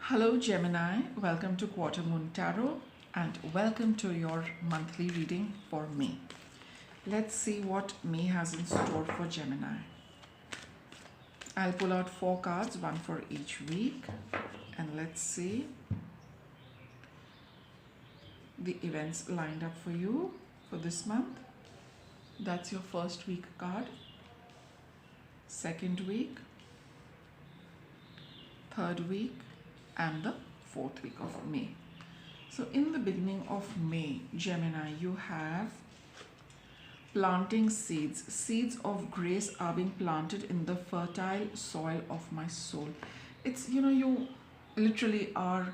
Hello, Gemini. Welcome to Quarter Moon Tarot and welcome to your monthly reading for May. Let's see what May has in store for Gemini. I'll pull out 4 cards, one for each week, and let's see the events lined up for you for this month. That's your first week card, second week, third week, and the fourth week of May. So in the beginning of May, Gemini, you have planting seeds. Seeds of grace are being planted in the fertile soil of my soul. It's, you literally are,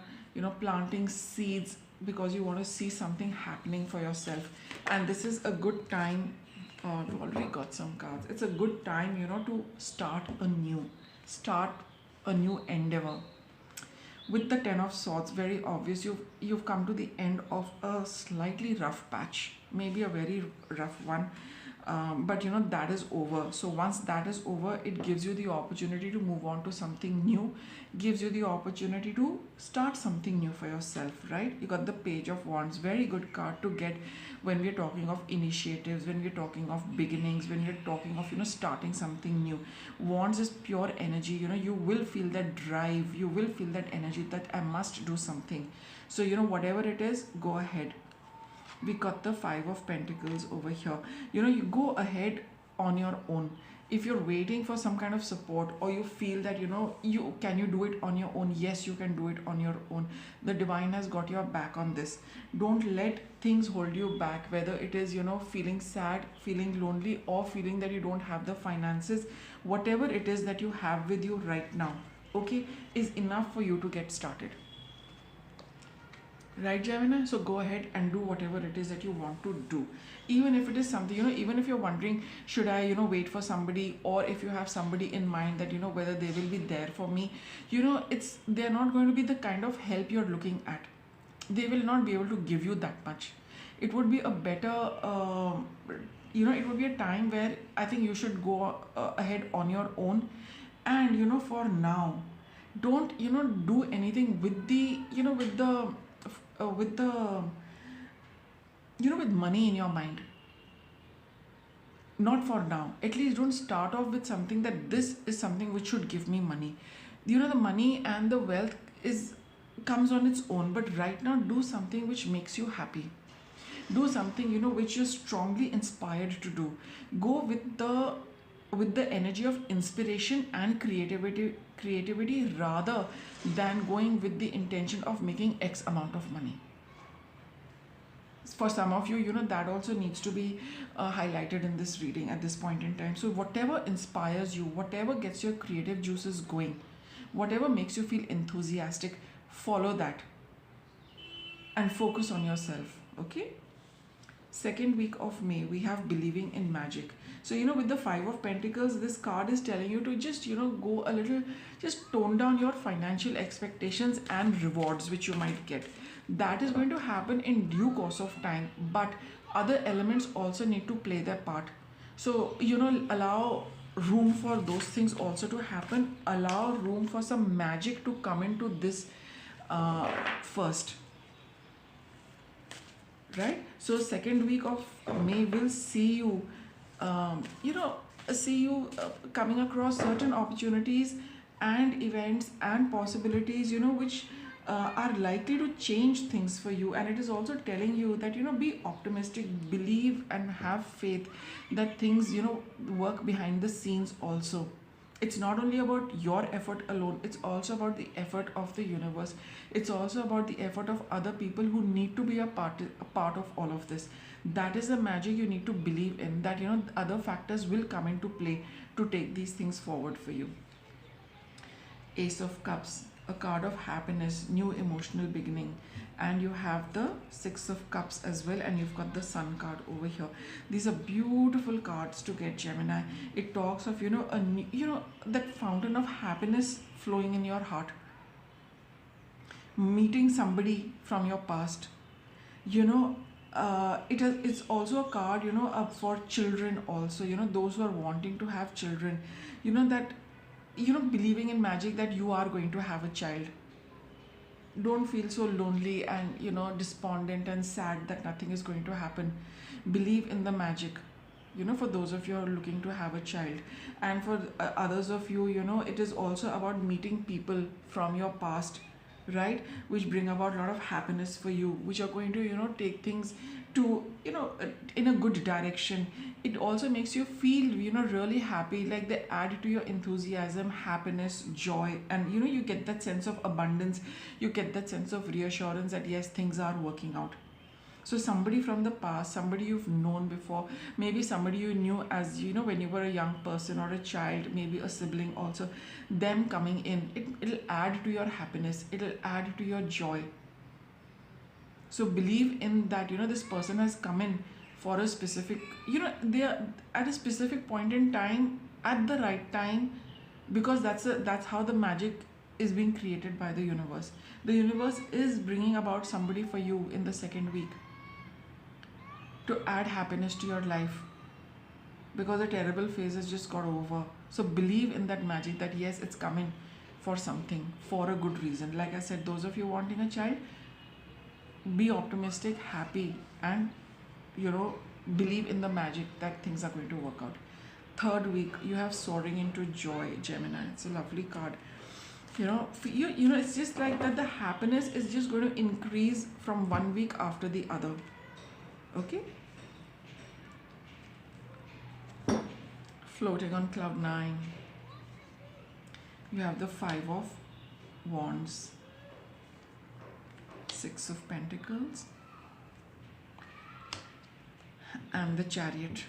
planting seeds because you want to see something happening for yourself. And this is a good time. We've already got some cards. It's a good time, to start a new endeavor. With the Ten of Swords, very obvious, you've come to the end of a slightly rough patch, maybe a very rough one, but that is over. So once that is over, it gives you the opportunity to move on to something new, gives you the opportunity to start something new for yourself, right? You got the Page of Wands, very good card to get when we're talking of initiatives, when we're talking of beginnings, when we're talking of starting something new. Wands is pure energy. You will feel that drive, you will feel that energy that I must do something. So whatever it is, go ahead. We got the Five of Pentacles over here. You go ahead on your own. If you're waiting for some kind of support, or you feel that you do it on your own, yes, you can do it on your own. The divine has got your back on this. Don't let things hold you back, whether it is feeling sad, feeling lonely, or feeling that you don't have the finances. Whatever it is that you have with you right now, okay, is enough for you to get started. Right, Gemini? So go ahead and do whatever it is that you want to do. Even if it is something, even if you're wondering, should I, wait for somebody, or if you have somebody in mind that, whether they will be there for me, they're not going to be the kind of help you're looking at. They will not be able to give you that much. It would be a better, it would be a time where I think you should go ahead on your own. And, for now, don't, do anything with with money in your mind. Not for now. At least don't start off with something that this is something which should give me money. The money and the wealth comes on its own, but right now do something which makes you happy. Do something which you're strongly inspired to do. Go with the energy of inspiration and creativity rather than going with the intention of making X amount of money. For some of you, that also needs to be highlighted in this reading at this point in time. So whatever inspires you, whatever gets your creative juices going, whatever makes you feel enthusiastic, follow that and focus on yourself, okay? Second week of May, we have believing in magic. So with the Five of Pentacles, this card is telling you to just go a little, just tone down your financial expectations and rewards which you might get. That is going to happen in due course of time, but other elements also need to play their part. So allow room for those things also to happen. Allow room for some magic to come into this first. Right? So second week of May will see you coming across certain opportunities and events and possibilities which are likely to change things for you. And it is also telling you that be optimistic, believe and have faith that things work behind the scenes also. It's not only about your effort alone, it's also about the effort of the universe. It's also about the effort of other people who need to be a part of all of this. That is the magic you need to believe in, that other factors will come into play to take these things forward for you. Ace of Cups, a card of happiness, new emotional beginning. And you have the Six of Cups as well, and you've got the Sun card over here. These are beautiful cards to get, Gemini. It talks of that fountain of happiness flowing in your heart, meeting somebody from your past. It's also a card for children also, those who are wanting to have children, that believing in magic that you are going to have a child. Don't feel so lonely and despondent and sad that nothing is going to happen. Believe in the magic. For those of you who are looking to have a child, and for others of you, it is also about meeting people from your past, right, which bring about a lot of happiness for you, which are going to take things to in a good direction. It also makes you feel really happy, like they add to your enthusiasm, happiness, joy, and you get that sense of abundance. You get that sense of reassurance that yes, things are working out. So somebody from the past, somebody you've known before, maybe somebody you knew as when you were a young person or a child, maybe a sibling also, them coming in, it'll add to your happiness, it'll add to your joy. So believe in that, this person has come in for a specific, they are at a specific point in time, at the right time, because that's how the magic is being created by the universe. The universe is bringing about somebody for you in the second week to add happiness to your life, because a terrible phase has just got over. So believe in that magic, that yes, it's coming for something, for a good reason. Like I said, those of you wanting a child, be optimistic, happy, and believe in the magic that things are going to work out. Third week, you have soaring into joy, Gemini. It's a lovely card. For you, it's just like that the happiness is just going to increase from one week after the other. Okay, floating on cloud 9, you have the 5 of wands, 6 of pentacles, and the chariot.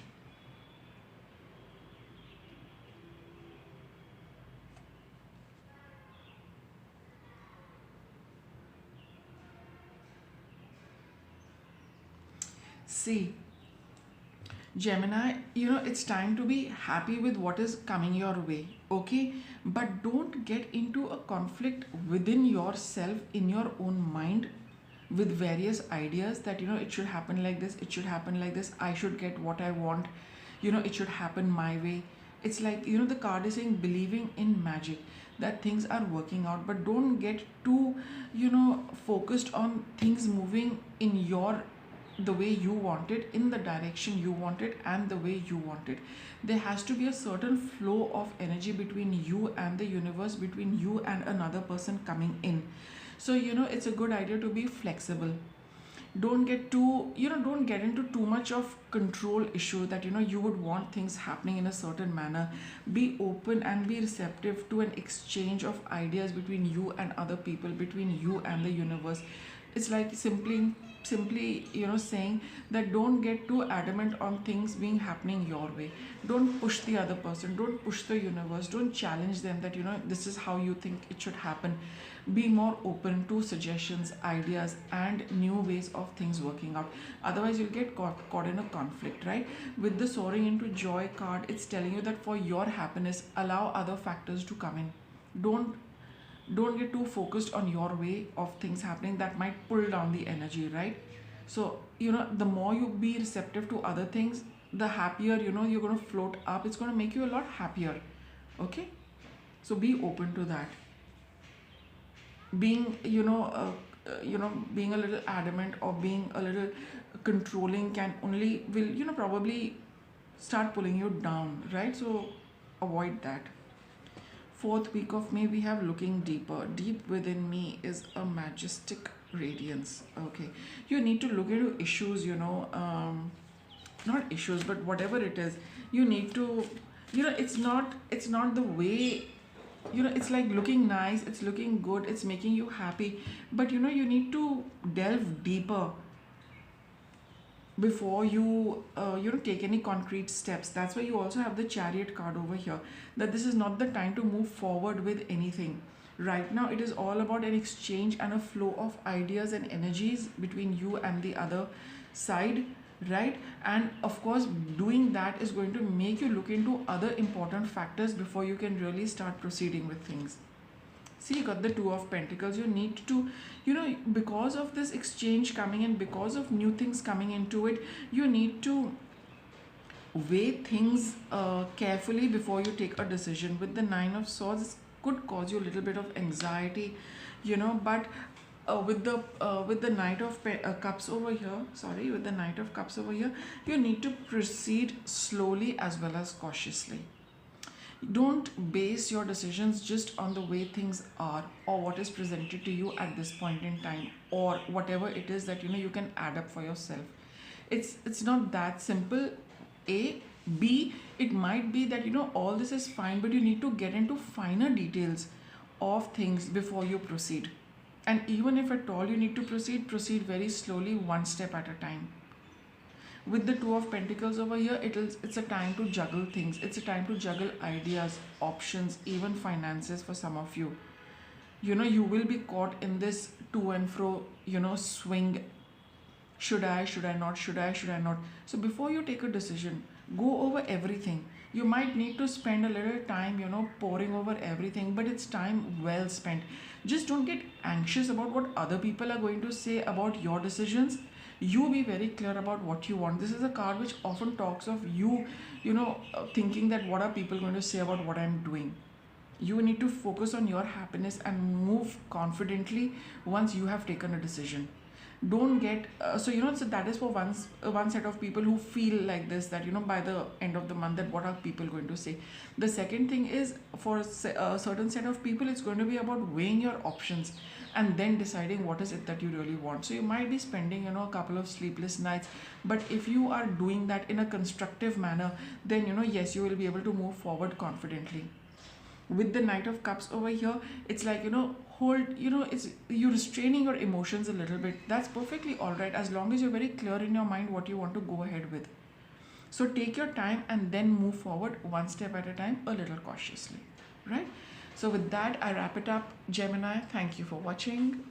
See, Gemini, it's time to be happy with what is coming your way, okay? But don't get into a conflict within yourself, in your own mind, with various ideas that, it should happen like this, it should happen like this, I should get what I want, it should happen my way. It's like, the card is saying believing in magic, that things are working out, but don't get too, focused on things moving in the way you want it, in the direction you want it, and the way you want it. There has to be a certain flow of energy between you and the universe, between you and another person coming in. So it's a good idea to be flexible. Don't get don't get into too much of control issue, that you would want things happening in a certain manner. Be open and be receptive to an exchange of ideas between you and other people, between you and the universe. It's like simply saying that don't get too adamant on things being happening your way. Don't push the other person, don't push the universe, don't challenge them that this is how you think it should happen. Be more open to suggestions, ideas, and new ways of things working out. Otherwise you'll get caught in a conflict, right? With the soaring into joy card, it's telling you that for your happiness, allow other factors to come in. Don't get too focused on your way of things happening, that might pull down the energy, right? So the more you be receptive to other things, the happier you're going to float up. It's going to make you a lot happier. Okay, so be open to that. Being being a little adamant or being a little controlling will probably start pulling you down, right? So avoid that. Fourth week of May, we have looking deeper. Deep within me is a majestic radiance. Okay, you need to look into issues, not issues, but whatever it is, you need to, it's not the way, it's like looking nice, it's looking good, it's making you happy, but you need to delve deeper before you take any concrete steps. That's why you also have the chariot card over here, that this is not the time to move forward with anything. Right now it is all about an exchange and a flow of ideas and energies between you and the other side, right? And of course doing that is going to make you look into other important factors before you can really start proceeding with things. See, you got the 2 of Pentacles. You need to, because of this exchange coming in, because of new things coming into it, you need to weigh things carefully before you take a decision. With the 9 of Swords, it could cause you a little bit of anxiety, but With the Knight of Cups over here, sorry, with the Knight of Cups over here, you need to proceed slowly as well as cautiously. Don't base your decisions just on the way things are or what is presented to you at this point in time, or whatever it is that you can add up for yourself. It's not that simple. A. B, it might be that all this is fine, but you need to get into finer details of things before you proceed. And even if at all you need to proceed very slowly, one step at a time. With the Two of Pentacles over here, it's a time to juggle things. It's a time to juggle ideas, options, even finances for some of you. You will be caught in this to and fro, swing. Should I not? Should I not? So before you take a decision, go over everything. You might need to spend a little time, poring over everything, but it's time well spent. Just don't get anxious about what other people are going to say about your decisions. You be very clear about what you want. This is a card which often talks of you, thinking that what are people going to say about what I'm doing. You need to focus on your happiness and move confidently once you have taken a decision. Don't get so that is for one set of people who feel like this, that by the end of the month, that what are people going to say. The second thing is, for a certain set of people, it's going to be about weighing your options and then deciding what is it that you really want. So you might be spending a couple of sleepless nights, but if you are doing that in a constructive manner, then yes, you will be able to move forward confidently. With the Knight of Cups over here, it's like hold, it's you restraining your emotions a little bit. That's perfectly all right, as long as you're very clear in your mind what you want to go ahead with. So take your time and then move forward one step at a time, a little cautiously, right? So with that, I wrap it up. Gemini, thank you for watching.